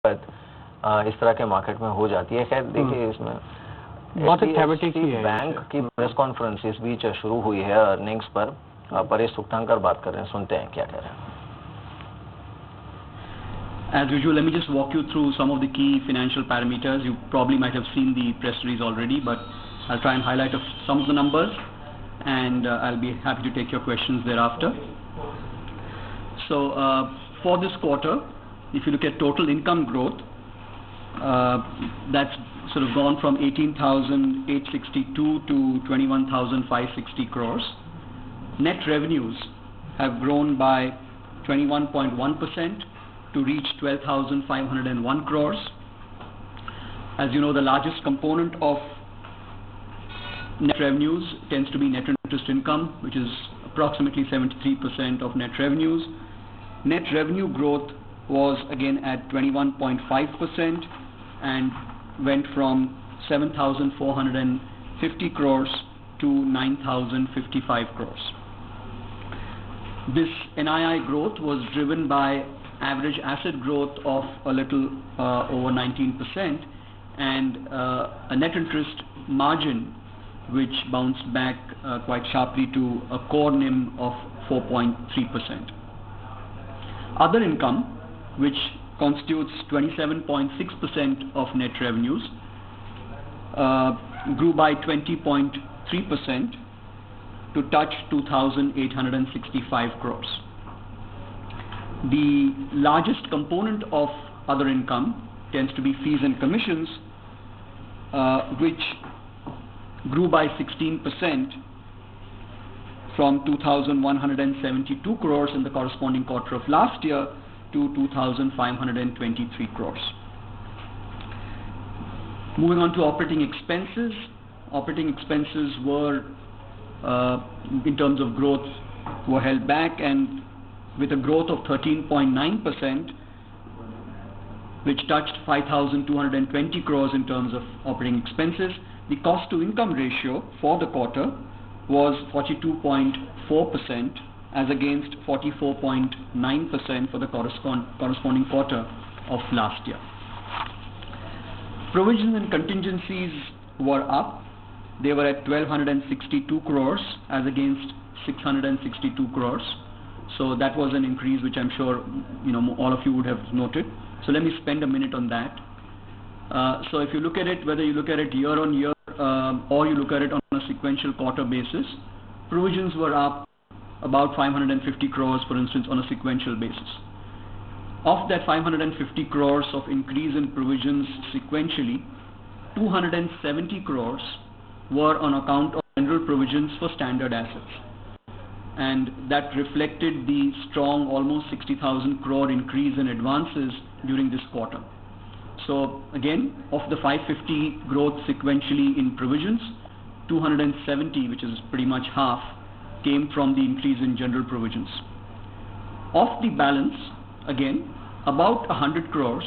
इस तरह के मार्केट में हो जाती है। खैर देखिए, इसमें बहुत थेमेटिक ही है। बैंक की प्रेस कॉन्फ्रेंस इस बीच शुरू हुई है अर्निंग्स पर। परेश सुक्तांकर बात कर रहे हैं, सुनते हैं क्या कह रहे हैं। As usual, let me just walk you through some of the key financial parameters. You probably might have seen the press release already, but I'll try and highlight some of the numbers, and I'll be happy to take your questions thereafter. So for this quarter, if you look at total income growth, that's sort of gone from 18,862 to 21,560 crores. Net revenues have grown by 21.1% to reach 12,501 crores. As you know, the largest component of net revenues tends to be net interest income, which is approximately 73% of net revenues. Net revenue growth was again at 21.5% and went from 7,450 crores to 9,055 crores. This NII growth was driven by average asset growth of a little over 19% and a net interest margin which bounced back quite sharply to a core NIM of 4.3%. Other income, which constitutes 27.6% of net revenues, grew by 20.3% to touch 2,865 crores. The largest component of other income tends to be fees and commissions, which grew by 16% from 2,172 crores in the corresponding quarter of last year to 2,523 crores. Moving on to operating expenses. Operating expenses were, in terms of growth, were held back, and with a growth of 13.9%, which touched 5,220 crores in terms of operating expenses, the cost to income ratio for the quarter was 42.4% as against 44.9% for the corresponding quarter of last year. Provisions and contingencies were up. They were at 1,262 crores as against 662 crores. So that was an increase which I'm sure all of you would have noted. So let me spend a minute on that. So if you look at it, whether you look at it year on year or you look at it on a sequential quarter basis, provisions were up about 550 crores, for instance, on a sequential basis. Of that 550 crores of increase in provisions sequentially, 270 crores were on account of general provisions for standard assets. And that reflected the strong almost 60,000 crore increase in advances during this quarter. So again, of the 550 growth sequentially in provisions, 270, which is pretty much half, came from the increase in general provisions. Of the balance, again, about 100 crores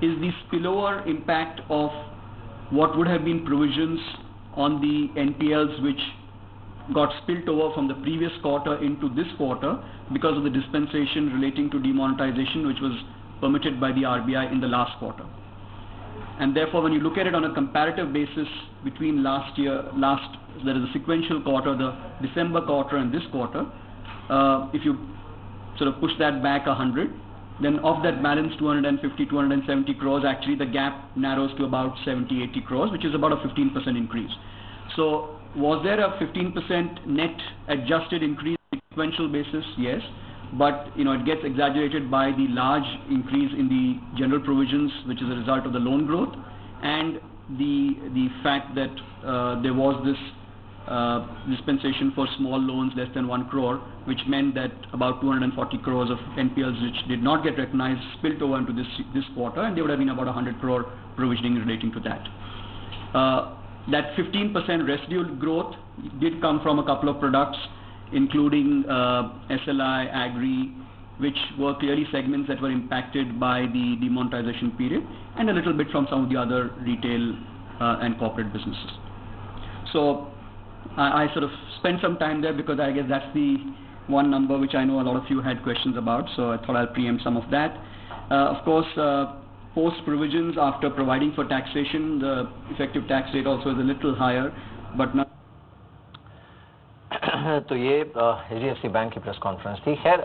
is the spillover impact of what would have been provisions on the NPLs which got spilt over from the previous quarter into this quarter because of the dispensation relating to demonetization which was permitted by the RBI in the last quarter. And therefore, when you look at it on a comparative basis between that is the sequential quarter, the December quarter and this quarter, if you sort of push that back 100, then of that balance 250, 270 crores, actually the gap narrows to about 70, 80 crores, which is about a 15% increase. So was there a 15% net adjusted increase on a sequential basis? Yes. But it gets exaggerated by the large increase in the general provisions, which is a result of the loan growth, and the fact that there was this dispensation for small loans less than 1 crore, which meant that about 240 crores of NPLs which did not get recognized spilt over into this quarter, and there would have been about 100 crore provisioning relating to that. That 15% residual growth did come from a couple of products, including SLI, Agri, which were clearly segments that were impacted by the demonetization period, and a little bit from some of the other retail and corporate businesses. So I sort of spent some time there because I guess that's the one number which I know a lot of you had questions about, so I thought I'll preempt some of that. Of course, post provisions after providing for taxation, the effective tax rate also is a little higher, but not. तो ये HDFC bank की press conference थी। खैर